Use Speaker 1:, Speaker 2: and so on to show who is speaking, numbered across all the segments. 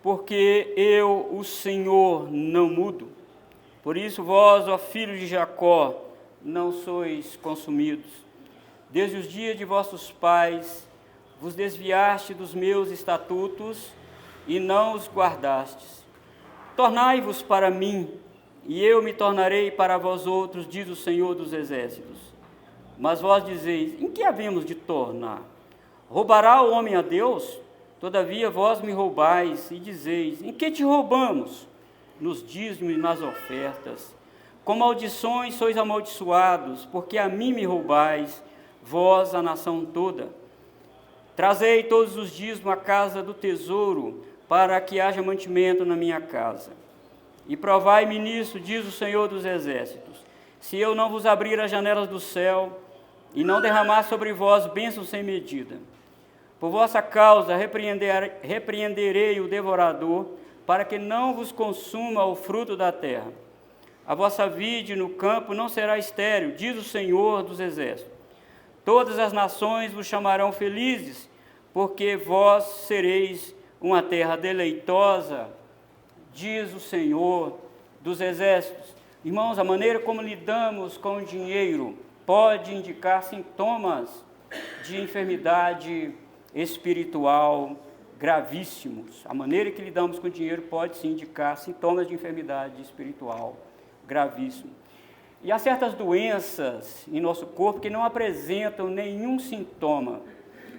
Speaker 1: porque eu, o Senhor, não mudo. Por isso vós, ó filhos de Jacó, não sois consumidos. Desde os dias de vossos pais, vos desviaste dos meus estatutos e não os guardastes. Tornai-vos para mim, e eu me tornarei para vós outros, diz o Senhor dos Exércitos. Mas vós dizeis, em que havemos de tornar? Roubará o homem a Deus? Todavia vós me roubais e dizeis, em que te roubamos? Nos dízimos e nas ofertas. Com maldições sois amaldiçoados, porque a mim me roubais, vós, a nação toda. Trazei todos os dízimos à casa do tesouro, para que haja mantimento na minha casa. E provai-me nisso, diz o Senhor dos Exércitos, se eu não vos abrir as janelas do céu, e não derramar sobre vós bênçãos sem medida. Por vossa causa repreenderei o devorador, para que não vos consuma o fruto da terra. A vossa vide no campo não será estéril, diz o Senhor dos Exércitos. Todas as nações vos chamarão felizes, porque vós sereis uma terra deleitosa, diz o Senhor dos Exércitos. Irmãos, a maneira como lidamos com o dinheiro pode indicar sintomas de enfermidade espiritual gravíssimos. A maneira que lidamos com o dinheiro pode sim indicar sintomas de enfermidade espiritual gravíssimo. E há certas doenças em nosso corpo que não apresentam nenhum sintoma.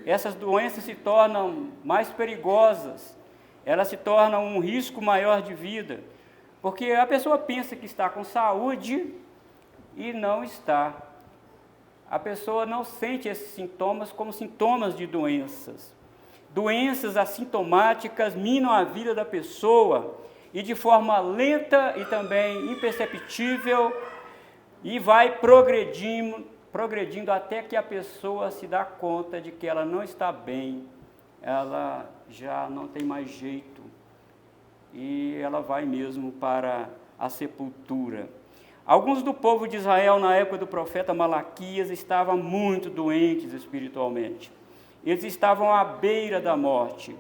Speaker 1: Essas doenças se tornam mais perigosas, elas se tornam um risco maior de vida, porque a pessoa pensa que está com saúde e não está. A pessoa não sente esses sintomas como sintomas de doenças. Doenças assintomáticas minam a vida da pessoa e de forma lenta e também imperceptível, e vai progredindo até que a pessoa se dá conta de que ela não está bem, ela já não tem mais jeito e ela vai mesmo para a sepultura. Alguns do povo de Israel, na época do profeta Malaquias, estavam muito doentes espiritualmente. Eles estavam à beira da morte.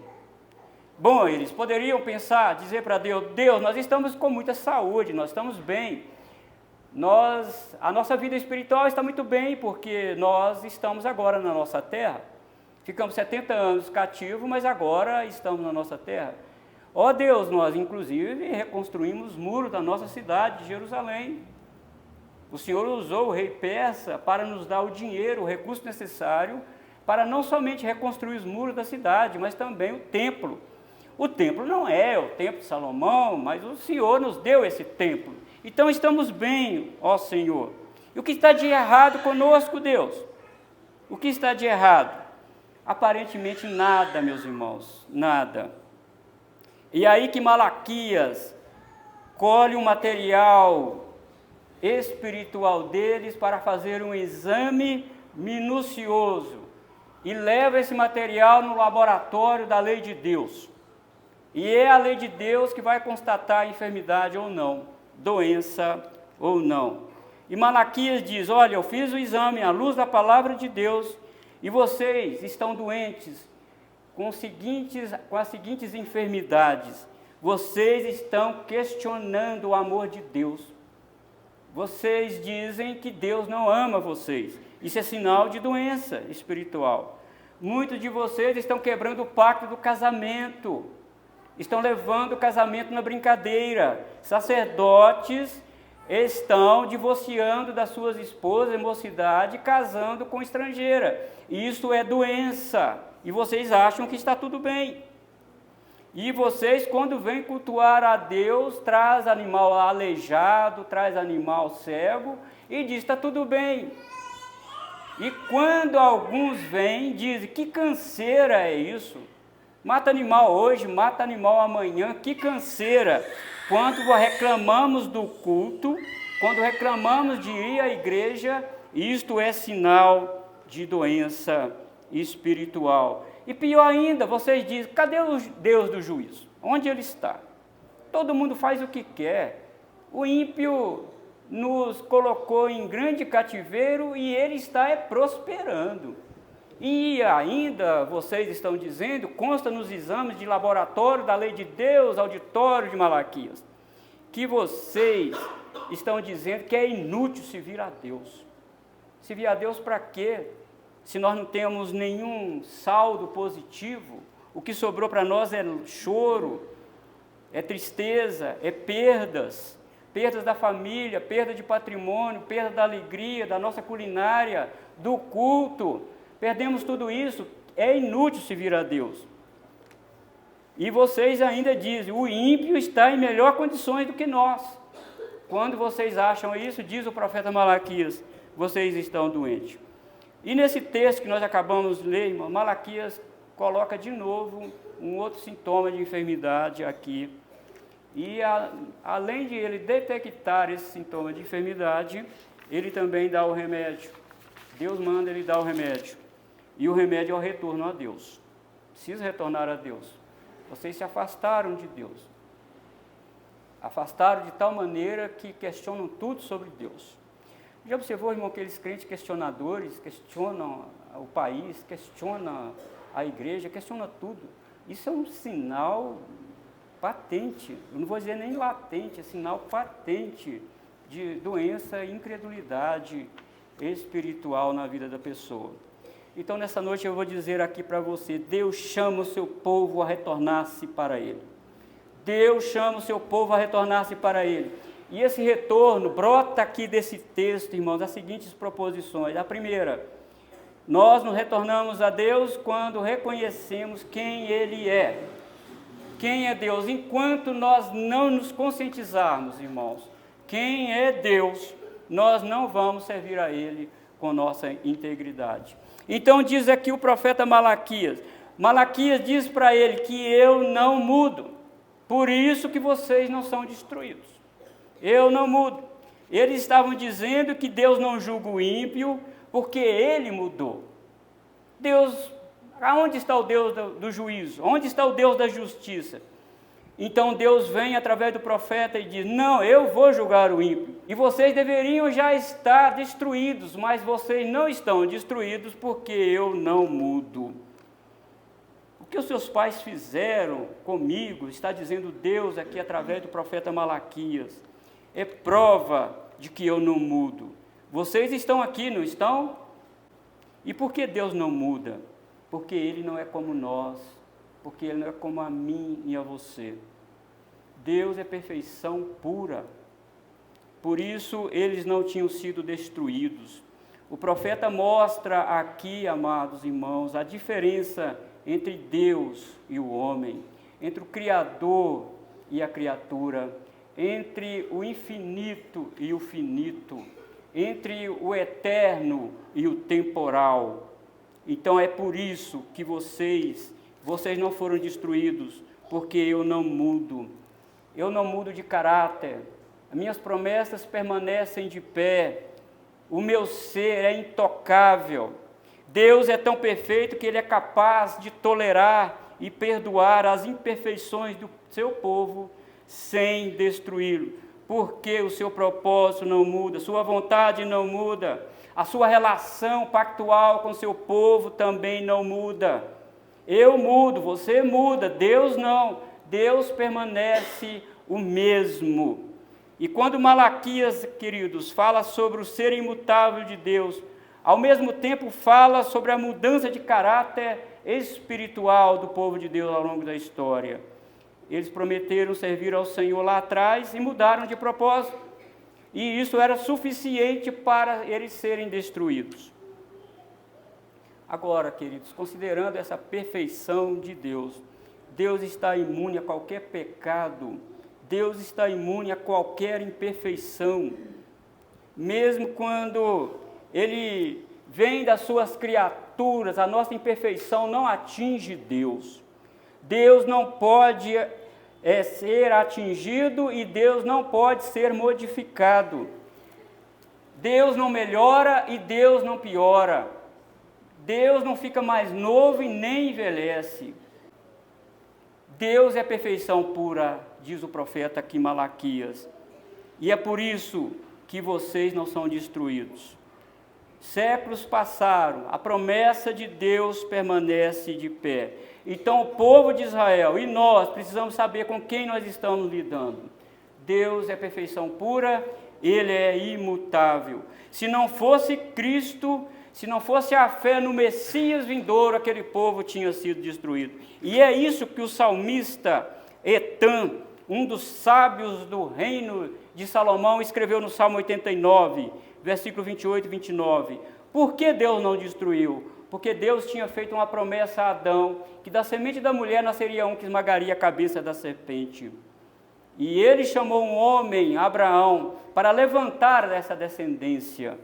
Speaker 1: Bom, eles poderiam pensar, dizer para Deus, Deus, nós estamos com muita saúde, nós estamos bem. A nossa vida espiritual está muito bem, porque nós estamos agora na nossa terra. Ficamos 70 anos cativos, mas agora estamos na nossa terra. Ó Deus, nós inclusive reconstruímos os muros da nossa cidade de Jerusalém. O Senhor usou o rei persa para nos dar o dinheiro, o recurso necessário, para não somente reconstruir os muros da cidade, mas também o templo. O templo não é o templo de Salomão, mas o Senhor nos deu esse templo. Então estamos bem, ó Senhor. E o que está de errado conosco, Deus? O que está de errado? Aparentemente nada, meus irmãos, nada. E aí que Malaquias colhe um material espiritual deles para fazer um exame minucioso e leva esse material no laboratório da lei de Deus. E é a lei de Deus que vai constatar a enfermidade ou não, doença ou não. E Malaquias diz, olha, eu fiz o exame à luz da palavra de Deus e vocês estão doentes com as seguintes enfermidades. Vocês estão questionando o amor de Deus. Vocês dizem que Deus não ama vocês. Isso é sinal de doença espiritual. Muitos de vocês estão quebrando o pacto do casamento. Estão levando o casamento na brincadeira. Sacerdotes estão divorciando das suas esposas em mocidade, casando com estrangeira. Isso é doença. E vocês acham que está tudo bem. E vocês, quando vêm cultuar a Deus, traz animal aleijado, traz animal cego e diz, está tudo bem. E quando alguns vêm, dizem, que canseira é isso? Mata animal hoje, mata animal amanhã, que canseira. Quando reclamamos do culto, quando reclamamos de ir à igreja, isto é sinal de doença espiritual. E pior ainda, vocês dizem, cadê o Deus do juízo? Onde ele está? Todo mundo faz o que quer. O ímpio nos colocou em grande cativeiro e ele está prosperando. E ainda vocês estão dizendo, consta nos exames de laboratório da lei de Deus, auditório de Malaquias, que vocês estão dizendo que é inútil servir a Deus. Servir a Deus para quê? Se nós não temos nenhum saldo positivo, o que sobrou para nós é choro, é tristeza, é perdas da família, perda de patrimônio, perda da alegria, da nossa culinária, do culto. Perdemos tudo isso, é inútil servir a Deus. E vocês ainda dizem, o ímpio está em melhor condições do que nós. Quando vocês acham isso, diz o profeta Malaquias, vocês estão doentes. E nesse texto que nós acabamos de ler, irmão, Malaquias coloca de novo um outro sintoma de enfermidade aqui. E além de ele detectar esse sintoma de enfermidade, ele também dá o remédio. Deus manda ele dar o remédio. E o remédio é o retorno a Deus. Precisa retornar a Deus. Vocês se afastaram de Deus. Afastaram de tal maneira que questionam tudo sobre Deus. Já observou, irmão, aqueles crentes questionadores, questionam o país, questionam a igreja, questionam tudo. Isso é um sinal patente, eu não vou dizer nem latente, é sinal patente de doença e incredulidade espiritual na vida da pessoa. Então, nessa noite eu vou dizer aqui para você, Deus chama o seu povo a retornar-se para Ele. Deus chama o seu povo a retornar-se para Ele. E esse retorno brota aqui desse texto, irmãos, as seguintes proposições. A primeira, nós nos retornamos a Deus quando reconhecemos quem Ele é. Quem é Deus? Enquanto nós não nos conscientizarmos, irmãos, quem é Deus, nós não vamos servir a Ele com nossa integridade. Então diz aqui o profeta Malaquias. Malaquias diz para ele que eu não mudo, por isso que vocês não são destruídos. Eu não mudo. Eles estavam dizendo que Deus não julga o ímpio, porque ele mudou. Deus, aonde está o Deus do juízo? Onde está o Deus da justiça? Então Deus vem através do profeta e diz, não, eu vou julgar o ímpio. E vocês deveriam já estar destruídos, mas vocês não estão destruídos porque eu não mudo. O que os seus pais fizeram comigo, está dizendo Deus aqui através do profeta Malaquias, é prova de que eu não mudo. Vocês estão aqui, não estão? E por que Deus não muda? Porque Ele não é como nós, porque Ele não é como a mim e a você. Deus é perfeição pura. Por isso, eles não tinham sido destruídos. O profeta mostra aqui, amados irmãos, a diferença entre Deus e o homem, entre o Criador e a criatura, entre o infinito e o finito, entre o eterno e o temporal. Então é por isso que vocês não foram destruídos, porque eu não mudo. Eu não mudo de caráter, as minhas promessas permanecem de pé, o meu ser é intocável. Deus é tão perfeito que Ele é capaz de tolerar e perdoar as imperfeições do seu povo sem destruí-lo, porque o seu propósito não muda, sua vontade não muda, a sua relação pactual com o seu povo também não muda. Eu mudo, você muda, Deus não. Deus permanece o mesmo. E quando Malaquias, queridos, fala sobre o ser imutável de Deus, ao mesmo tempo fala sobre a mudança de caráter espiritual do povo de Deus ao longo da história. Eles prometeram servir ao Senhor lá atrás e mudaram de propósito. E isso era suficiente para eles serem destruídos. Agora, queridos, considerando essa perfeição de Deus, Deus está imune a qualquer pecado, Deus está imune a qualquer imperfeição, mesmo quando Ele vem das suas criaturas, a nossa imperfeição não atinge Deus. Deus não pode ser atingido e Deus não pode ser modificado. Deus não melhora e Deus não piora. Deus não fica mais novo e nem envelhece. Deus é perfeição pura, diz o profeta aqui Malaquias, e é por isso que vocês não são destruídos. séculos passaram, a promessa de Deus permanece de pé. Então o povo de Israel e nós precisamos saber com quem nós estamos lidando. Deus é perfeição pura, Ele é imutável. Se não fosse Cristo, se não fosse a fé no Messias vindouro, aquele povo tinha sido destruído. E é isso que o salmista Etã, um dos sábios do reino de Salomão, escreveu no Salmo 89, versículo 28 e 29. Por que Deus não destruiu? Porque Deus tinha feito uma promessa a Adão, que da semente da mulher nasceria um que esmagaria a cabeça da serpente. E ele chamou um homem, Abraão, para levantar essa descendência.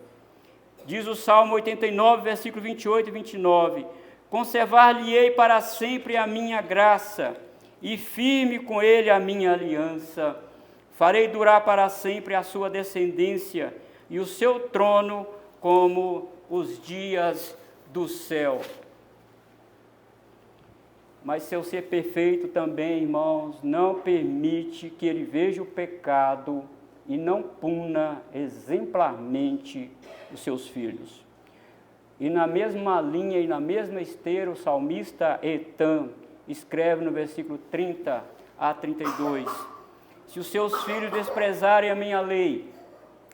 Speaker 1: Diz o Salmo 89, versículo 28 e 29. Conservar-lhe-ei para sempre a minha graça, e firme com ele a minha aliança. Farei durar para sempre a sua descendência, e o seu trono como os dias do céu. Mas seu ser perfeito também, irmãos, não permite que ele veja o pecado e não puna exemplarmente os seus filhos. E na mesma linha e na mesma esteira, o salmista Etã escreve no versículo 30 a 32, se os seus filhos desprezarem a minha lei,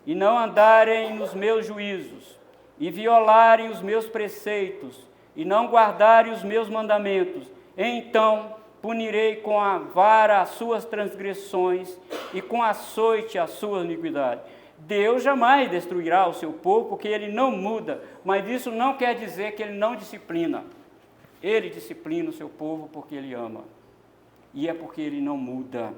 Speaker 1: e não andarem nos meus juízos, e violarem os meus preceitos, e não guardarem os meus mandamentos, então punirei com a vara as suas transgressões, e com açoite as suas iniquidades. Deus jamais destruirá o seu povo, porque ele não muda, mas isso não quer dizer que ele não disciplina. Ele disciplina o seu povo porque ele ama, e é porque ele não muda.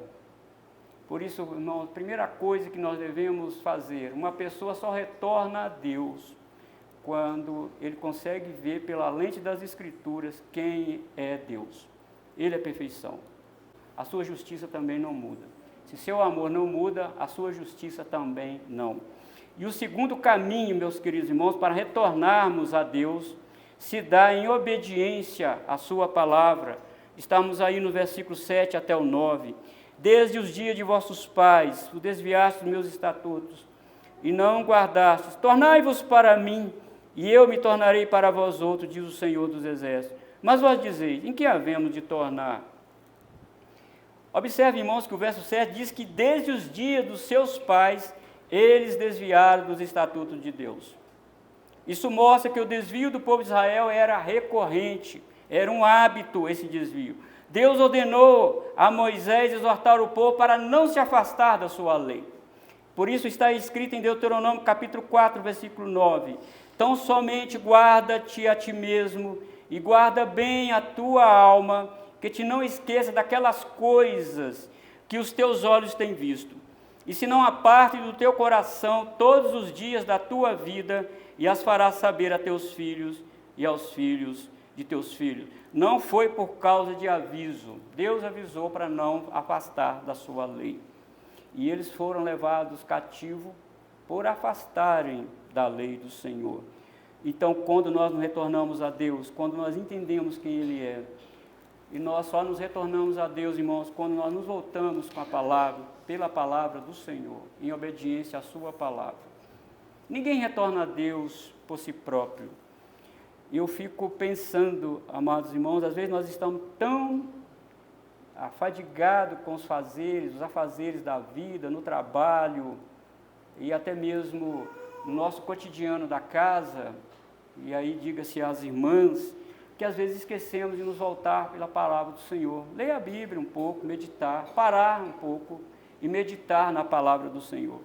Speaker 1: Por isso, irmão, a primeira coisa que nós devemos fazer, uma pessoa só retorna a Deus quando ele consegue ver pela lente das Escrituras quem é Deus. Ele é perfeição. A sua justiça também não muda. Se seu amor não muda, a sua justiça também não. E o segundo caminho, meus queridos irmãos, para retornarmos a Deus, se dá em obediência à sua palavra. Estamos aí no versículo 7 até o 9. Desde os dias de vossos pais, o desviastes dos meus estatutos, e não guardastes. Tornai-vos para mim, e eu me tornarei para vós outros, diz o Senhor dos Exércitos. Mas vós dizeis, em que havemos de tornar? Observe, irmãos, que o verso 7 diz que desde os dias dos seus pais, eles desviaram dos estatutos de Deus. Isso mostra que o desvio do povo de Israel era recorrente, era um hábito esse desvio. Deus ordenou a Moisés exortar o povo para não se afastar da sua lei. Por isso está escrito em Deuteronômio capítulo 4, versículo 9. Tão somente guarda-te a ti mesmo e guarda bem a tua alma, que te não esqueça daquelas coisas que os teus olhos têm visto. E se não aparte do teu coração todos os dias da tua vida, e as farás saber a teus filhos e aos filhos de teus filhos. Não foi por causa de aviso. Deus avisou para não afastar da sua lei. E eles foram levados cativos por afastarem da lei do Senhor. Então, quando nós nos retornamos a Deus, quando nós entendemos quem Ele é, e nós só nos retornamos a Deus, irmãos, quando nós nos voltamos com a palavra, pela palavra do Senhor, em obediência à sua palavra. Ninguém retorna a Deus por si próprio. E eu fico pensando, amados irmãos, às vezes nós estamos tão afadigados com os afazeres da vida, no trabalho, e até mesmo no nosso cotidiano da casa, e aí diga-se às irmãs, que às vezes esquecemos de nos voltar pela palavra do Senhor. Leia a Bíblia um pouco, meditar, parar um pouco e meditar na palavra do Senhor.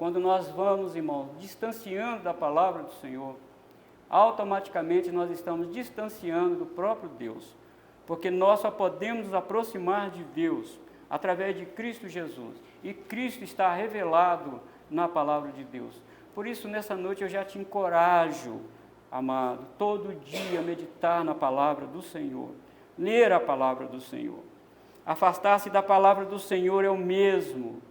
Speaker 1: Quando nós vamos, irmãos, distanciando da palavra do Senhor, automaticamente nós estamos distanciando do próprio Deus, porque nós só podemos nos aproximar de Deus através de Cristo Jesus, e Cristo está revelado na palavra de Deus. Por isso, nessa noite eu já te encorajo, amado, todo dia meditar na palavra do Senhor, ler a palavra do Senhor. Afastar-se da palavra do Senhor é o mesmo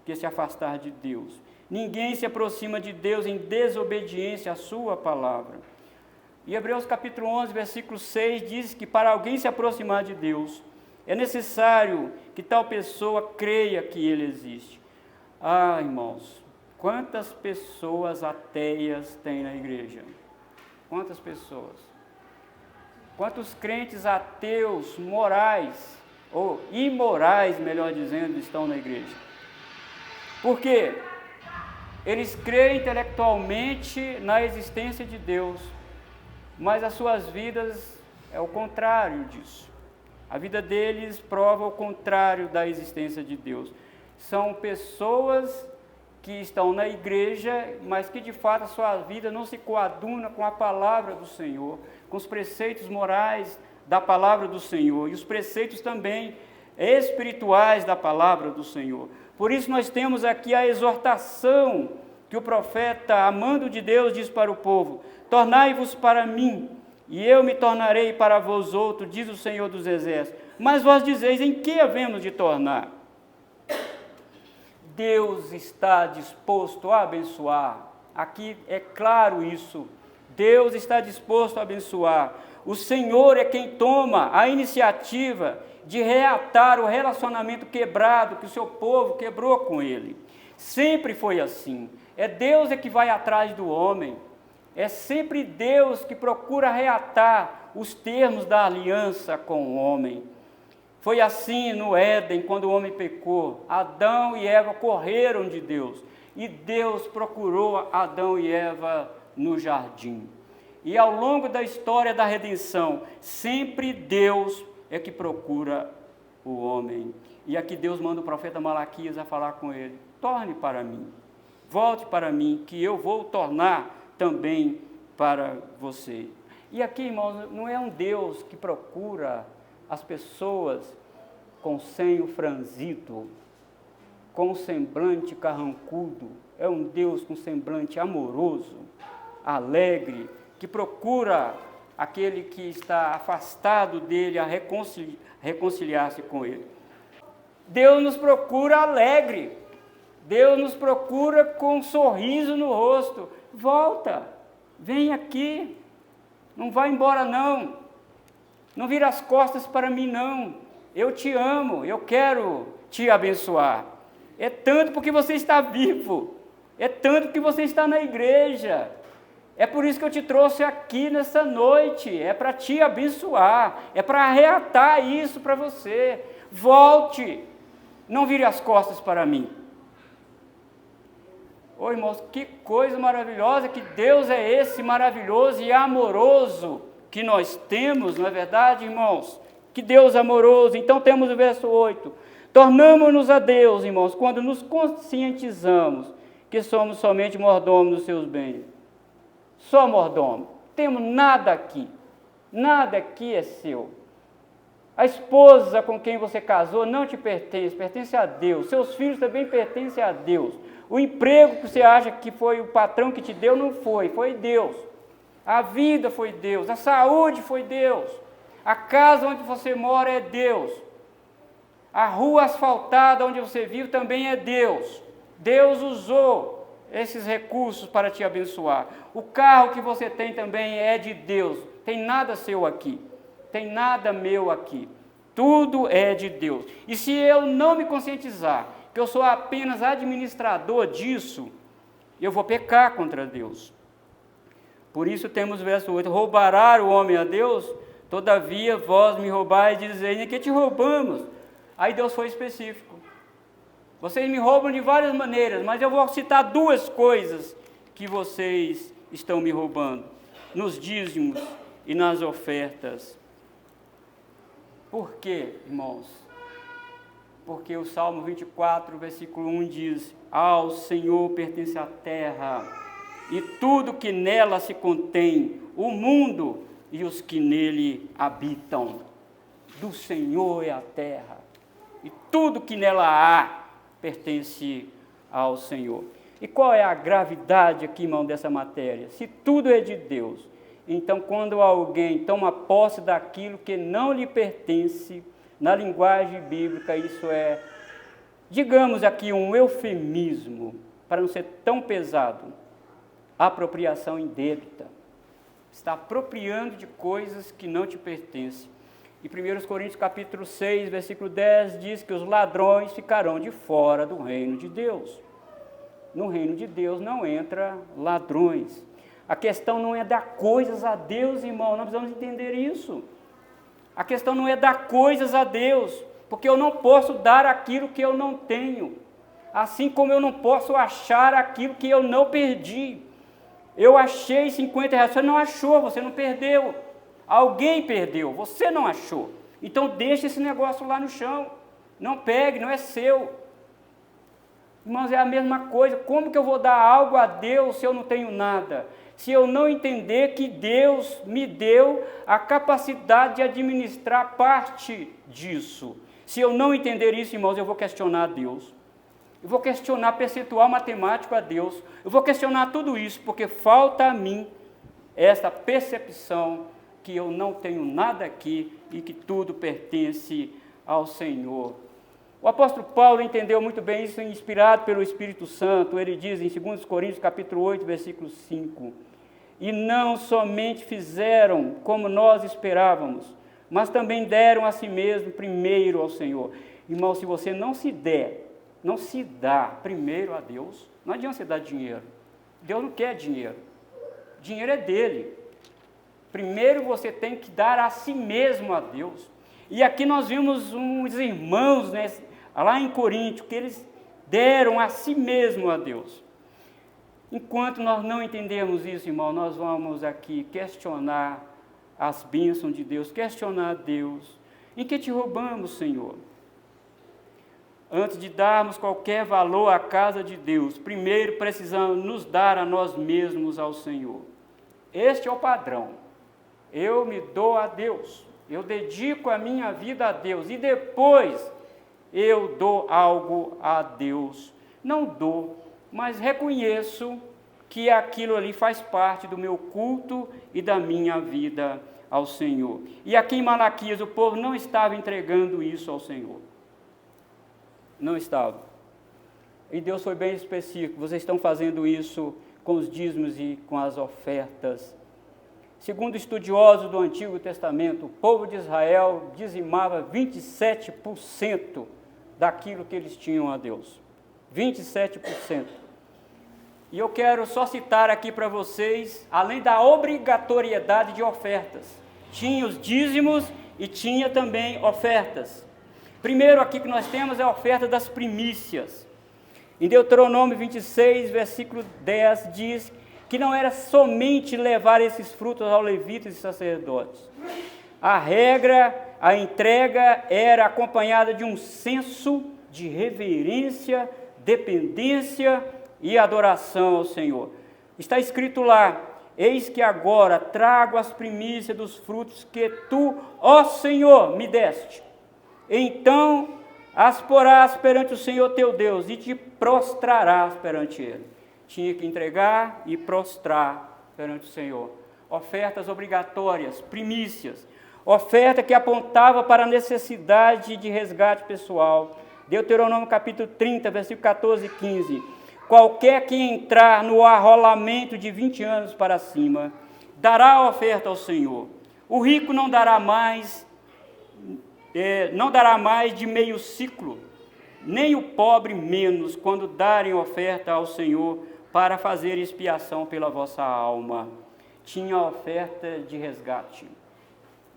Speaker 1: que se afastar de Deus. Ninguém se aproxima de Deus em desobediência à sua palavra. E Hebreus capítulo 11, versículo 6 diz que para alguém se aproximar de Deus, é necessário que tal pessoa creia que Ele existe. Ah, irmãos, Quantas pessoas ateias tem na igreja? Quantas pessoas? Quantos crentes ateus, morais, ou imorais, melhor dizendo, estão na igreja? Por quê? Eles creem intelectualmente na existência de Deus, mas as suas vidas é o contrário disso. A vida deles prova o contrário da existência de Deus. São pessoas que estão na igreja, mas que de fato a sua vida não se coaduna com a palavra do Senhor, com os preceitos morais da palavra do Senhor e os preceitos também espirituais da palavra do Senhor. Por isso nós temos aqui a exortação que o profeta, amando de Deus, diz para o povo: tornai-vos para mim, e eu me tornarei para vós outros, diz o Senhor dos Exércitos. Mas vós dizeis, em que havemos de tornar? Deus está disposto a abençoar. Aqui é claro isso. Deus está disposto a abençoar. O Senhor é quem toma a iniciativa de reatar o relacionamento quebrado que o seu povo quebrou com Ele. Sempre foi assim. É Deus que vai atrás do homem. É sempre Deus que procura reatar os termos da aliança com o homem. Foi assim no Éden, quando o homem pecou. Adão e Eva correram de Deus. E Deus procurou Adão e Eva no jardim. E ao longo da história da redenção, sempre Deus é que procura o homem. E aqui Deus manda o profeta Malaquias a falar com ele: torne para mim, volte para mim, que eu vou tornar também para você. E aqui, irmãos, não é um Deus que procura as pessoas com senho franzido, com semblante carrancudo. É um Deus com semblante amoroso, alegre, que procura aquele que está afastado dele a reconciliar-se com ele. Deus nos procura alegre, Deus nos procura com um sorriso no rosto. Volta, vem aqui, não vai embora não, não vira as costas para mim não, eu te amo, eu quero te abençoar. É tanto porque você está vivo, é tanto que você está na igreja, é por isso que eu te trouxe aqui nessa noite, é para te abençoar, é para reatar isso para você. Volte, não vire as costas para mim. Ô irmãos, que coisa maravilhosa, que Deus é esse maravilhoso e amoroso que nós temos, não é verdade, irmãos? Que Deus amoroso. Então temos o verso 8. Tornamo-nos a Deus, irmãos, quando nos conscientizamos que somos somente mordomos dos seus bens. Só mordomo. Temos nada aqui é seu. A esposa com quem você casou não te pertence, pertence a Deus. Seus filhos também pertencem a Deus. O emprego que você acha que foi o patrão que te deu, não foi, foi Deus. A vida foi Deus, a saúde foi Deus. A casa onde você mora é Deus. A rua asfaltada onde você vive também é Deus. Deus usou esses recursos para te abençoar. O carro que você tem também é de Deus. Tem nada seu aqui, tem nada meu aqui. Tudo é de Deus. E se eu não me conscientizar que eu sou apenas administrador disso, eu vou pecar contra Deus. Por isso temos o verso 8: roubará o homem a Deus? Todavia vós me roubais, dizendo que te roubamos. Aí Deus foi específico. Vocês me roubam de várias maneiras, mas eu vou citar duas coisas que vocês estão me roubando: nos dízimos e nas ofertas. Por quê, irmãos? Porque o Salmo 24, versículo 1 diz: ao Senhor pertence a terra e tudo que nela se contém, o mundo e os que nele habitam. Do Senhor é a terra e tudo que nela há pertence ao Senhor. E qual é a gravidade aqui, irmão, dessa matéria? Se tudo é de Deus, então quando alguém toma posse daquilo que não lhe pertence, na linguagem bíblica isso é, digamos aqui, um eufemismo, para não ser tão pesado, apropriação indébita. Está apropriando de coisas que não te pertencem. E 1 Coríntios capítulo 6, versículo 10, diz que os ladrões ficarão de fora do reino de Deus. No reino de Deus não entra ladrões. A questão não é dar coisas a Deus, irmão, nós precisamos entender isso. A questão não é dar coisas a Deus, porque eu não posso dar aquilo que eu não tenho. Assim como eu não posso achar aquilo que eu não perdi. Eu achei 50 reais, você não achou, você não perdeu. Alguém perdeu, você não achou. Então deixa esse negócio lá no chão. Não pegue, não é seu. Irmãos, é a mesma coisa. Como que eu vou dar algo a Deus se eu não tenho nada? Se eu não entender que Deus me deu a capacidade de administrar parte disso. Se eu não entender isso, irmãos, eu vou questionar a Deus. Eu vou questionar percentual matemático a Deus. Eu vou questionar tudo isso, porque falta a mim essa percepção que eu não tenho nada aqui e que tudo pertence ao Senhor. O apóstolo Paulo entendeu muito bem isso, inspirado pelo Espírito Santo. Ele diz em 2 Coríntios, capítulo 8, versículo 5, e não somente fizeram como nós esperávamos, mas também deram a si mesmo primeiro ao Senhor. Irmão, se você não se dá primeiro a Deus, não adianta você dar dinheiro. Deus não quer dinheiro. Dinheiro é dele. Primeiro você tem que dar a si mesmo a Deus. E aqui nós vimos uns irmãos, né, lá em Coríntio, que eles deram a si mesmo a Deus. Enquanto nós não entendemos isso, irmão, nós vamos aqui questionar as bênçãos de Deus, questionar a Deus. Em que te roubamos, Senhor? Antes de darmos qualquer valor à casa de Deus, primeiro precisamos nos dar a nós mesmos ao Senhor. Este é o padrão. Eu me dou a Deus, eu dedico a minha vida a Deus, e depois eu dou algo a Deus. Não dou, mas reconheço que aquilo ali faz parte do meu culto e da minha vida ao Senhor. E aqui em Malaquias o povo não estava entregando isso ao Senhor. Não estava. E Deus foi bem específico, vocês estão fazendo isso com os dízimos e com as ofertas. Segundo estudiosos do Antigo Testamento, o povo de Israel dizimava 27% daquilo que eles tinham a Deus. 27%. E eu quero só citar aqui para vocês, além da obrigatoriedade de ofertas, tinha os dízimos e tinha também ofertas. Primeiro aqui que nós temos é a oferta das primícias. Em Deuteronômio 26, versículo 10, diz que não era somente levar esses frutos aos levitas e sacerdotes. A regra, a entrega era acompanhada de um senso de reverência, dependência e adoração ao Senhor. Está escrito lá: eis que agora trago as primícias dos frutos que tu, ó Senhor, me deste. Então as porás perante o Senhor teu Deus e te prostrarás perante Ele. Tinha que entregar e prostrar perante o Senhor. Ofertas obrigatórias, primícias. Oferta que apontava para a necessidade de resgate pessoal. Deuteronômio capítulo 30, versículo 14 e 15. Qualquer que entrar no arrolamento de 20 anos para cima, dará a oferta ao Senhor. O rico não dará mais de meio ciclo, nem o pobre menos, quando darem oferta ao Senhor para fazer expiação pela vossa alma. Tinha a oferta de resgate,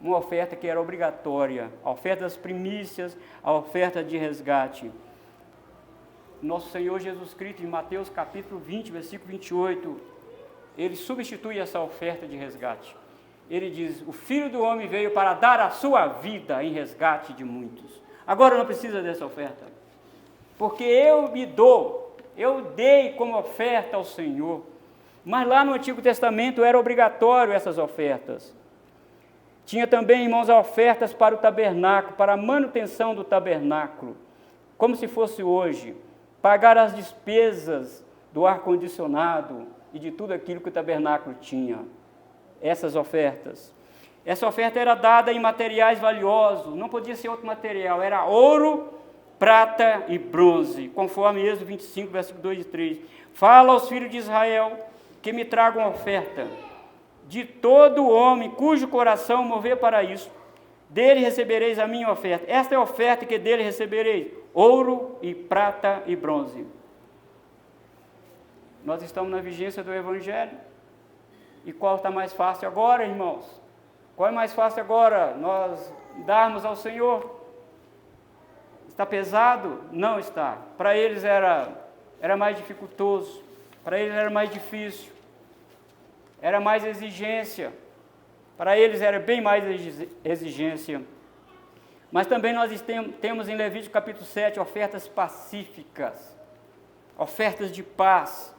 Speaker 1: uma oferta que era obrigatória, a oferta das primícias, a oferta de resgate. Nosso Senhor Jesus Cristo, em Mateus capítulo 20, versículo 28, ele substitui essa oferta de resgate. Ele diz: o Filho do Homem veio para dar a sua vida em resgate de muitos. Agora não precisa dessa oferta, porque eu me dou, eu dei como oferta ao Senhor. Mas lá no Antigo Testamento era obrigatório essas ofertas. Tinha também, irmãos, ofertas para o tabernáculo, para a manutenção do tabernáculo, como se fosse hoje, pagar as despesas do ar-condicionado e de tudo aquilo que o tabernáculo tinha. Essas ofertas. Essa oferta era dada em materiais valiosos, não podia ser outro material, era ouro, prata e bronze, conforme Êxodo 25, versículo 2 e 3. Fala aos filhos de Israel que me tragam oferta de todo homem cujo coração mover para isso, dele recebereis a minha oferta. Esta é a oferta que dele recebereis: ouro e prata e bronze. Nós estamos na vigência do Evangelho. E qual está mais fácil agora, irmãos? Qual é mais fácil agora? Nós darmos ao Senhor? Está pesado? Não está. Para eles era mais dificultoso. Para eles era mais difícil. Era mais exigência. Para eles era bem mais exigência. Mas também nós temos em Levítico capítulo 7 ofertas pacíficas, ofertas de paz.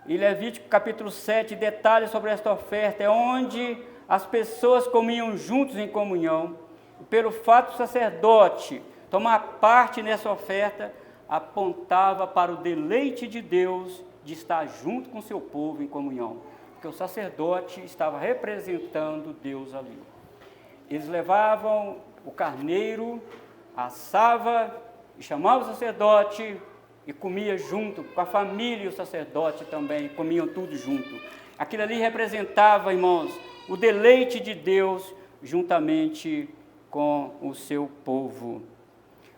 Speaker 1: E Levítico capítulo 7 detalha sobre esta oferta, é onde as pessoas comiam juntos em comunhão. E pelo fato do sacerdote tomar parte nessa oferta, apontava para o deleite de Deus de estar junto com seu povo em comunhão. Porque o sacerdote estava representando Deus ali. Eles levavam o carneiro, assava e chamava o sacerdote e comia junto, com a família e o sacerdote também, comiam tudo junto. Aquilo ali representava, irmãos, o deleite de Deus juntamente com o seu povo.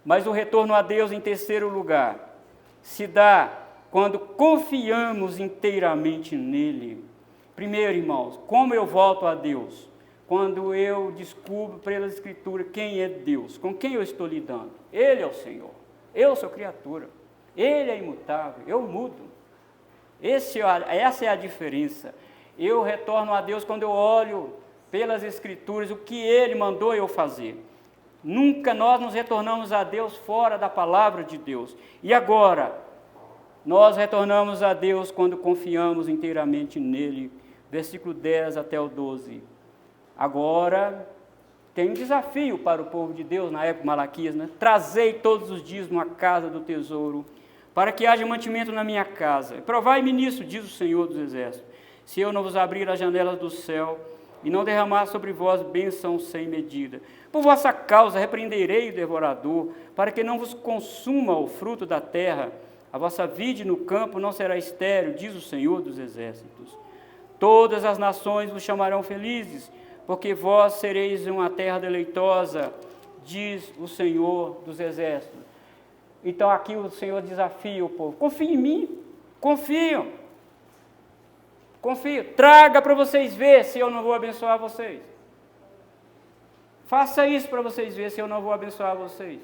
Speaker 1: Mas o retorno a Deus, em terceiro lugar, se dá quando confiamos inteiramente nele. Primeiro, irmãos, como eu volto a Deus? Quando eu descubro pela Escritura quem é Deus, com quem eu estou lidando. Ele é o Senhor, eu sou criatura, Ele é imutável, eu mudo. Essa é a diferença. Eu retorno a Deus quando eu olho pelas Escrituras o que Ele mandou eu fazer. Nunca nós nos retornamos a Deus fora da palavra de Deus. E agora, nós retornamos a Deus quando confiamos inteiramente nele. Versículo 10 até o 12. Agora, tem um desafio para o povo de Deus na época de Malaquias, né? Trazei todos os dias uma casa do tesouro, para que haja mantimento na minha casa. Provai-me nisso, diz o Senhor dos Exércitos, se eu não vos abrir as janelas do céu e não derramar sobre vós bênção sem medida. Por vossa causa repreenderei o devorador, para que não vos consuma o fruto da terra. A vossa vide no campo não será estéril, diz o Senhor dos Exércitos. Todas as nações vos chamarão felizes, porque vós sereis uma terra deleitosa, diz o Senhor dos Exércitos. Então aqui o Senhor desafia o povo. Confie em mim, confio. Traga para vocês verem se eu não vou abençoar vocês. Faça isso para vocês verem se eu não vou abençoar vocês.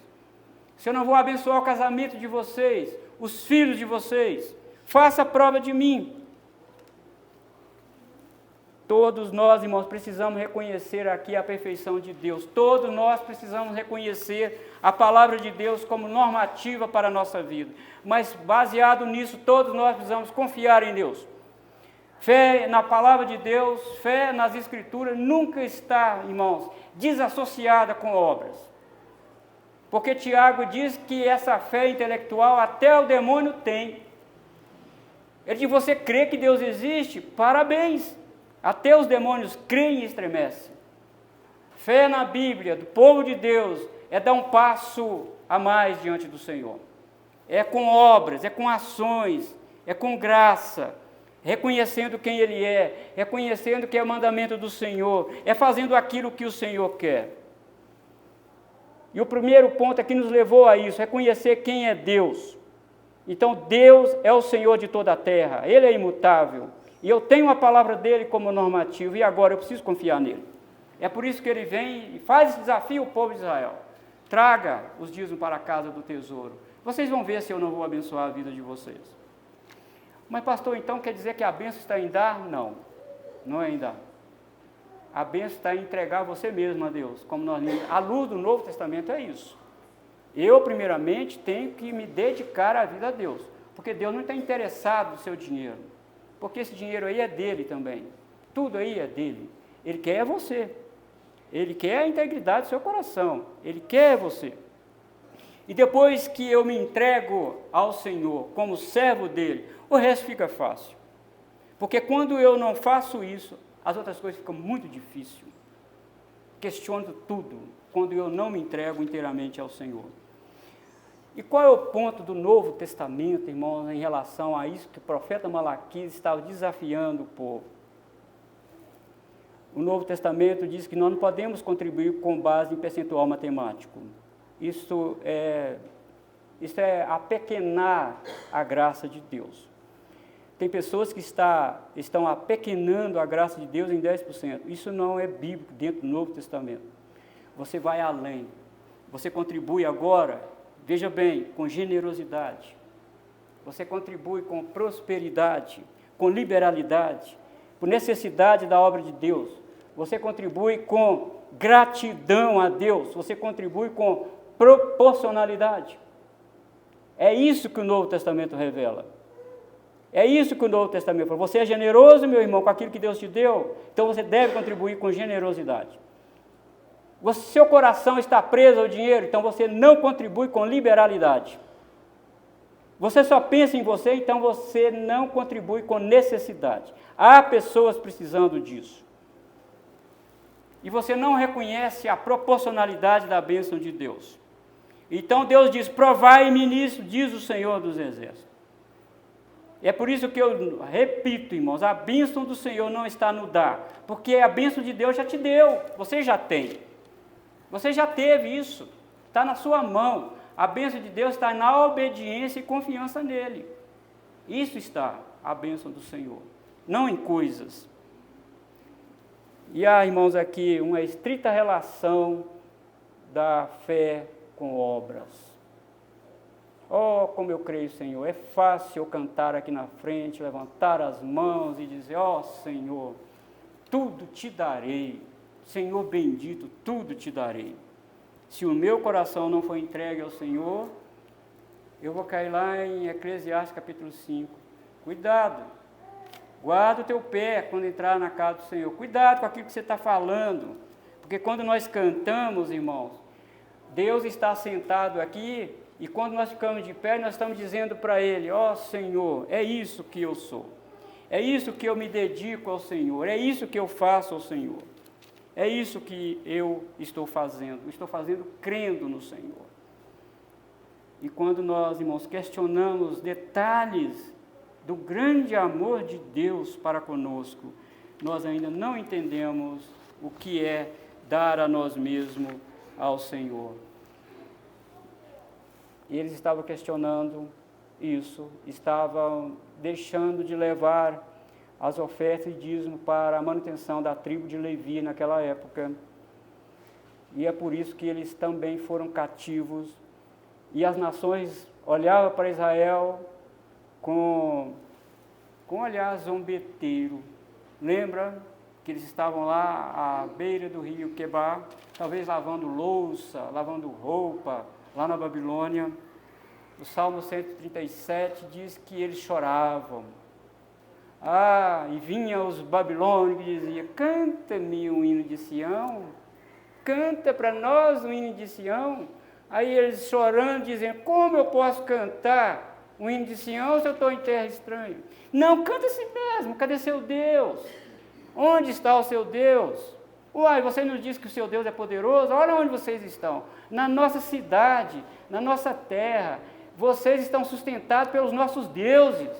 Speaker 1: Se eu não vou abençoar o casamento de vocês, os filhos de vocês. Faça a prova de mim. Todos nós, irmãos, precisamos reconhecer aqui a perfeição de Deus. Todos nós precisamos reconhecer a palavra de Deus como normativa para a nossa vida. Mas, baseado nisso, todos nós precisamos confiar em Deus. Fé na palavra de Deus, fé nas Escrituras, nunca está, irmãos, desassociada com obras. Porque Tiago diz que essa fé intelectual até o demônio tem. Ele diz, você crê que Deus existe? Parabéns! Até os demônios creem e estremecem. Fé na Bíblia, do povo de Deus, é dar um passo a mais diante do Senhor. É com obras, é com ações, é com graça, reconhecendo quem Ele é, reconhecendo que é o mandamento do Senhor, é fazendo aquilo que o Senhor quer. E o primeiro ponto é que nos levou a isso, reconhecer quem é Deus. Então, Deus é o Senhor de toda a terra, Ele é imutável. E eu tenho a palavra dele como normativa, e agora eu preciso confiar nele. É por isso que ele vem e faz esse desafio ao povo de Israel. Traga os dízimos para a casa do tesouro. Vocês vão ver se eu não vou abençoar a vida de vocês. Mas pastor, então quer dizer que a bênção está em dar? Não, não é em dar. A bênção está em entregar você mesmo a Deus. Como nós lemos, à luz do Novo Testamento é isso. Eu, primeiramente, tenho que me dedicar à vida a Deus. Porque Deus não está interessado no seu dinheiro. Porque esse dinheiro aí é dele também. Tudo aí é dele. Ele quer você. Ele quer a integridade do seu coração. Ele quer você. E depois que eu me entrego ao Senhor como servo dele, o resto fica fácil. Porque quando eu não faço isso, as outras coisas ficam muito difíceis. Questiono tudo quando eu não me entrego inteiramente ao Senhor. E qual é o ponto do Novo Testamento, irmãos, em relação a isso que o profeta Malaquias estava desafiando o povo? O Novo Testamento diz que nós não podemos contribuir com base em percentual matemático. Isso é apequenar a graça de Deus. Tem pessoas que estão apequenando a graça de Deus em 10%. Isso não é bíblico dentro do Novo Testamento. Você vai além. Você contribui agora, veja bem, com generosidade. Você contribui com prosperidade, com liberalidade, com necessidade da obra de Deus. Você contribui com gratidão a Deus. Você contribui com proporcionalidade. É isso que o Novo Testamento revela. É isso que o Novo Testamento fala. Você é generoso, meu irmão, com aquilo que Deus te deu, então você deve contribuir com generosidade. Seu coração está preso ao dinheiro, então você não contribui com liberalidade. Você só pensa em você, então você não contribui com necessidade. Há pessoas precisando disso. E você não reconhece a proporcionalidade da bênção de Deus. Então Deus diz, provai-me nisso, diz o Senhor dos Exércitos. É por isso que eu repito, irmãos, a bênção do Senhor não está no dar, porque a bênção de Deus já te deu, você já tem. Você já teve isso, está na sua mão. A bênção de Deus está na obediência e confiança nele. Isso está a bênção do Senhor, não em coisas. E há, irmãos, aqui uma estrita relação da fé com obras. Oh, como eu creio, Senhor, é fácil eu cantar aqui na frente, levantar as mãos e dizer, ó Senhor, tudo te darei, Senhor bendito, tudo te darei. Se o meu coração não for entregue ao Senhor, eu vou cair lá em Eclesiastes capítulo 5. Cuidado, guarda o teu pé quando entrar na casa do Senhor. Cuidado com aquilo que você está falando, porque quando nós cantamos, irmãos, Deus está sentado aqui, e quando nós ficamos de pé, nós estamos dizendo para Ele, ó Senhor, é isso que eu sou. É isso que eu me dedico ao Senhor. É isso que eu faço ao Senhor. É isso que eu estou fazendo. Estou fazendo crendo no Senhor. E quando nós, irmãos, questionamos detalhes do grande amor de Deus para conosco, nós ainda não entendemos o que é dar a nós mesmos ao Senhor. E eles estavam questionando isso, estavam deixando de levar as ofertas e dízimo para a manutenção da tribo de Levi naquela época. E é por isso que eles também foram cativos. E as nações olhavam para Israel com olhar zombeteiro. Lembra que eles estavam lá à beira do rio Quebar, talvez lavando louça, lavando roupa, lá na Babilônia. O Salmo 137 diz que eles choravam. E vinha os babilônicos e diziam, canta-me um hino de Sião, canta para nós um hino de Sião. Aí eles chorando, dizendo, como eu posso cantar um hino de Sião se eu estou em terra estranha? Não, canta a si mesmo, cadê seu Deus? Onde está o seu Deus? Uai, você nos diz que o seu Deus é poderoso? Olha onde vocês estão, na nossa cidade, na nossa terra, vocês estão sustentados pelos nossos deuses.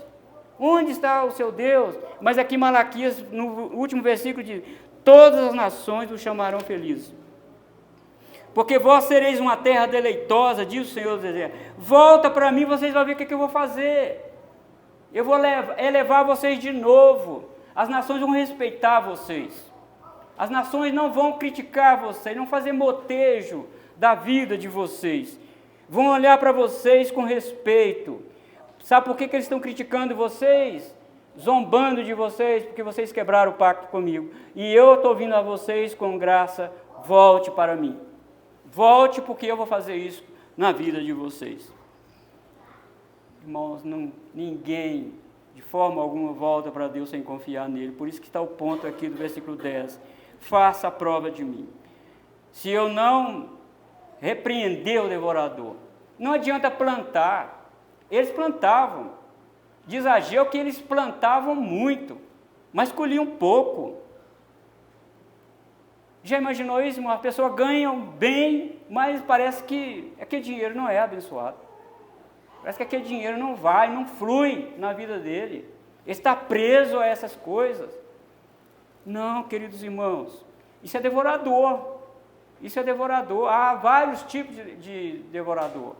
Speaker 1: Onde está o seu Deus? Mas aqui Malaquias, no último versículo, diz, todas as nações o chamarão feliz. Porque vós sereis uma terra deleitosa, diz o Senhor dos Exércitos. Volta para mim, vocês vão ver o que eu vou fazer. Eu vou elevar vocês de novo. As nações vão respeitar vocês. As nações não vão criticar vocês, não fazer motejo da vida de vocês. Vão olhar para vocês com respeito. Sabe por que eles estão criticando vocês? Zombando de vocês, porque vocês quebraram o pacto comigo. E eu estou vindo a vocês com graça, volte para mim. Volte, porque eu vou fazer isso na vida de vocês. Irmãos, ninguém, de forma alguma, volta para Deus sem confiar nele. Por isso que está o ponto aqui do versículo 10. Faça a prova de mim. Se eu não repreender o devorador, não adianta plantar. Eles plantavam. Diz Ageu que eles plantavam muito, mas colhiam pouco. Já imaginou isso? Uma pessoa ganha bem, mas parece que aquele dinheiro não é abençoado. Parece que aquele dinheiro não vai, não flui na vida dele. Ele está preso a essas coisas. Não, queridos irmãos, isso é devorador. Isso é devorador. Há vários tipos de devorador.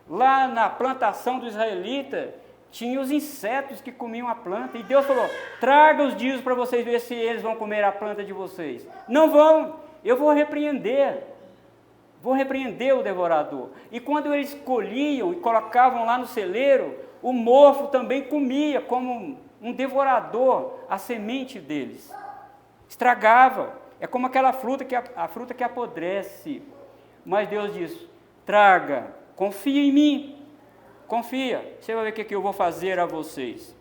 Speaker 1: Lá na plantação do israelita, tinha os insetos que comiam a planta. E Deus falou, traga os dízimos para vocês verem se eles vão comer a planta de vocês. Não vão, eu vou repreender o devorador. E quando eles colhiam e colocavam lá no celeiro, o mofo também comia, como um devorador, a semente deles. Estragava. É como aquela fruta a fruta que apodrece. Mas Deus diz, traga, confia em mim. Confia, você vai ver o que eu vou fazer a vocês.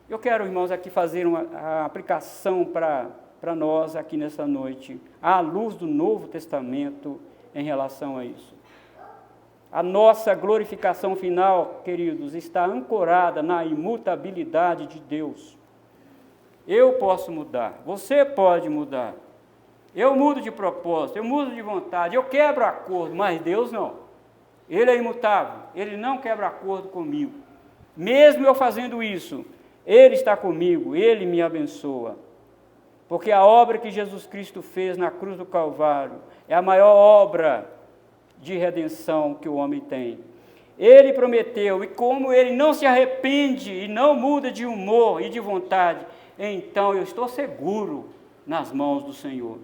Speaker 1: Eu quero, irmãos, aqui fazer a aplicação para nós aqui nessa noite, à luz do Novo Testamento em relação a isso. A nossa glorificação final, queridos, está ancorada na imutabilidade de Deus. Eu posso mudar, você pode mudar. Eu mudo de propósito, eu mudo de vontade, eu quebro acordo, mas Deus não. Ele é imutável, Ele não quebra acordo comigo. Mesmo eu fazendo isso, Ele está comigo, Ele me abençoa. Porque a obra que Jesus Cristo fez na cruz do Calvário é a maior obra de redenção que o homem tem. Ele prometeu, e como Ele não se arrepende e não muda de humor e de vontade, então eu estou seguro nas mãos do Senhor.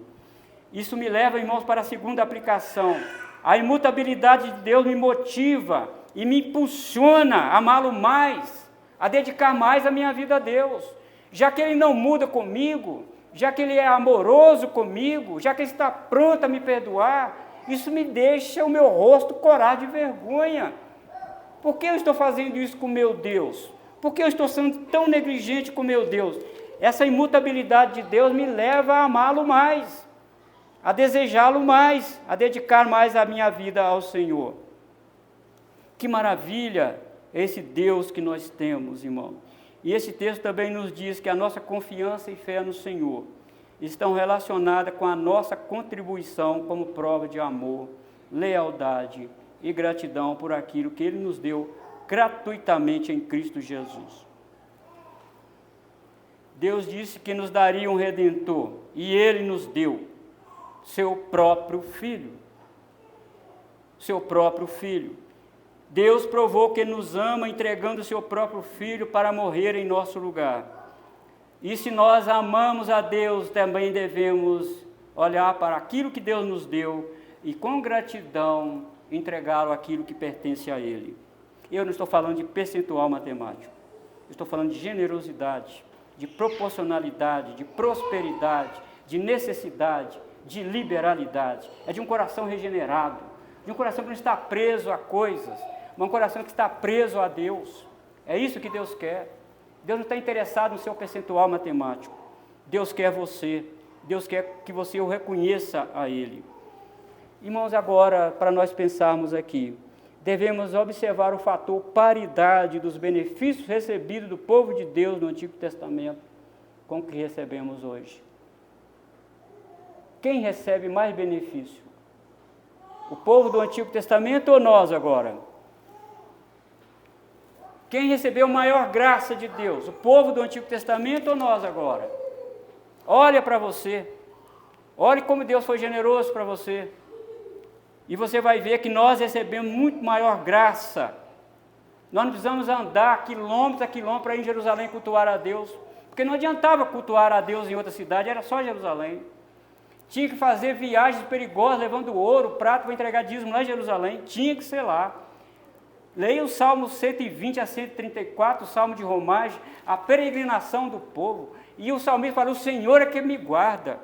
Speaker 1: Isso me leva, irmãos, para a segunda aplicação. A imutabilidade de Deus me motiva e me impulsiona a amá-lo mais, a dedicar mais a minha vida a Deus. Já que Ele não muda comigo, já que Ele é amoroso comigo, já que Ele está pronto a me perdoar, isso me deixa o meu rosto corar de vergonha. Por que eu estou fazendo isso com meu Deus? Por que eu estou sendo tão negligente com meu Deus? Essa imutabilidade de Deus me leva a amá-lo mais, a desejá-lo mais, a dedicar mais a minha vida ao Senhor. Que maravilha esse Deus que nós temos, irmão. E esse texto também nos diz que a nossa confiança e fé no Senhor estão relacionadas com a nossa contribuição como prova de amor, lealdade e gratidão por aquilo que Ele nos deu gratuitamente em Cristo Jesus. Deus disse que nos daria um Redentor, e Ele nos deu seu próprio Filho. Seu próprio Filho. Deus provou que nos ama entregando o seu próprio Filho para morrer em nosso lugar. E se nós amamos a Deus, também devemos olhar para aquilo que Deus nos deu e com gratidão entregá-lo aquilo que pertence a Ele. Eu não estou falando de percentual matemático. Eu estou falando de generosidade, de proporcionalidade, de prosperidade, de necessidade, de liberalidade. É de um coração regenerado, de um coração que não está preso a coisas, mas um coração que está preso a Deus. É isso que Deus quer. Deus não está interessado no seu percentual matemático. Deus quer você. Deus quer que você o reconheça a Ele. Irmãos, agora, para nós pensarmos aqui, devemos observar o fator paridade dos benefícios recebidos do povo de Deus no Antigo Testamento com o que recebemos hoje. Quem recebe mais benefício? O povo do Antigo Testamento ou nós agora? Quem recebeu maior graça de Deus? O povo do Antigo Testamento ou nós agora? Olha para você. Olhe como Deus foi generoso para você. E você vai ver que nós recebemos muito maior graça. Nós não precisamos andar quilômetros a quilômetros para ir em Jerusalém cultuar a Deus. Porque não adiantava cultuar a Deus em outra cidade, era só Jerusalém. Tinha que fazer viagens perigosas, levando ouro, prato para entregar dízimo lá em Jerusalém. Tinha que ser lá. Leia o Salmo 120 a 134, o Salmo de romagem, a peregrinação do povo. E o salmista fala, o Senhor é que me guarda.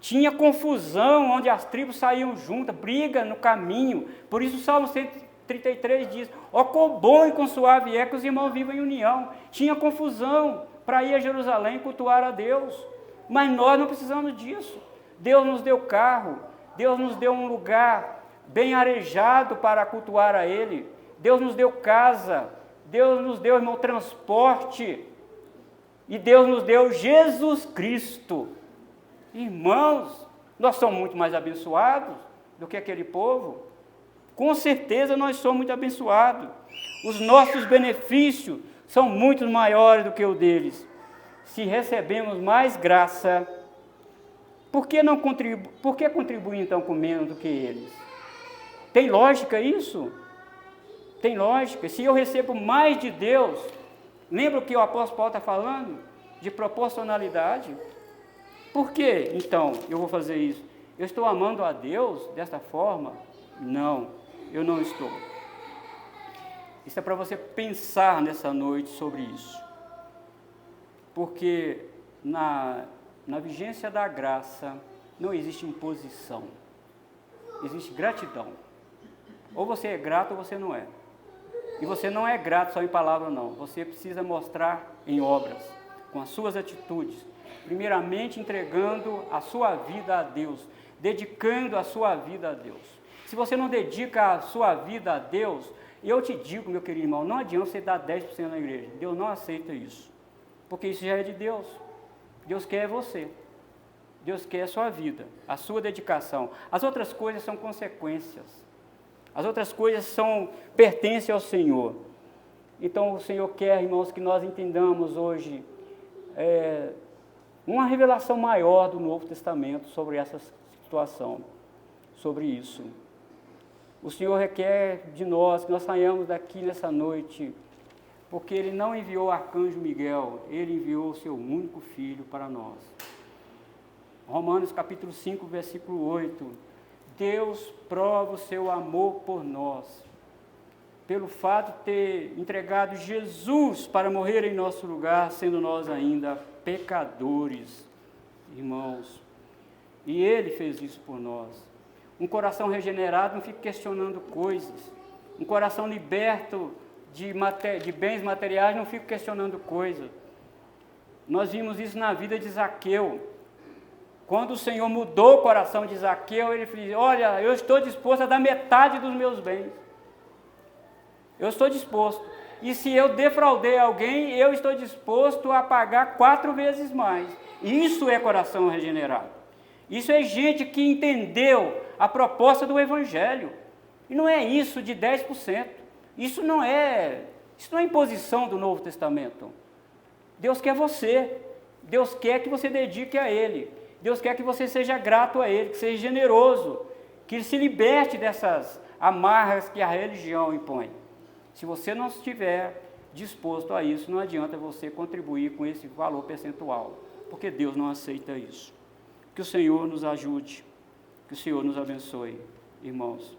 Speaker 1: Tinha confusão, onde as tribos saíam juntas, briga no caminho. Por isso o Salmo 133 diz, ó quão bom e quão suave é que os irmãos vivam em união. Tinha confusão para ir a Jerusalém cultuar a Deus. Mas nós não precisamos disso. Deus nos deu carro, Deus nos deu um lugar bem arejado para cultuar a Ele. Deus nos deu casa, Deus nos deu, irmão, transporte. E Deus nos deu Jesus Cristo. Irmãos, nós somos muito mais abençoados do que aquele povo. Com certeza nós somos muito abençoados. Os nossos benefícios são muito maiores do que o deles. Se recebemos mais graça, por que contribuir então com menos do que eles? Tem lógica isso? Tem lógica. Se eu recebo mais de Deus, lembra o que o apóstolo Paulo está falando? De proporcionalidade. Por que, então, eu vou fazer isso? Eu estou amando a Deus desta forma? Não, eu não estou. Isso é para você pensar nessa noite sobre isso. Porque na vigência da graça não existe imposição. Existe gratidão. Ou você é grato ou você não é. E você não é grato só em palavra, não. Você precisa mostrar em obras, com as suas atitudes. Primeiramente entregando a sua vida a Deus, dedicando a sua vida a Deus. Se você não dedica a sua vida a Deus, eu te digo, meu querido irmão, não adianta você dar 10% na igreja. Deus não aceita isso. Porque isso já é de Deus. Deus quer você. Deus quer a sua vida, a sua dedicação. As outras coisas são consequências. As outras coisas pertencem ao Senhor. Então o Senhor quer, irmãos, que nós entendamos hoje uma revelação maior do Novo Testamento sobre essa situação, sobre isso. O Senhor requer de nós que nós saiamos daqui nessa noite, porque Ele não enviou o arcanjo Miguel, Ele enviou o seu único Filho para nós. Romanos capítulo 5, versículo 8. Deus prova o seu amor por nós, pelo fato de ter entregado Jesus para morrer em nosso lugar, sendo nós ainda pecadores, irmãos. E Ele fez isso por nós. Um coração regenerado não fica questionando coisas. Um coração liberto de bens materiais não fica questionando coisas. Nós vimos isso na vida de Zaqueu. Quando o Senhor mudou o coração de Zaqueu, ele disse: olha, eu estou disposto a dar metade dos meus bens. Eu estou disposto. E se eu defraudei alguém, eu estou disposto a pagar 4 vezes mais. Isso é coração regenerado. Isso é gente que entendeu a proposta do Evangelho. E não é isso de 10%. Isso não é imposição do Novo Testamento. Deus quer você. Deus quer que você dedique a Ele. Deus quer que você seja grato a Ele, que seja generoso, que se liberte dessas amarras que a religião impõe. Se você não estiver disposto a isso, não adianta você contribuir com esse valor percentual, porque Deus não aceita isso. Que o Senhor nos ajude, que o Senhor nos abençoe, irmãos.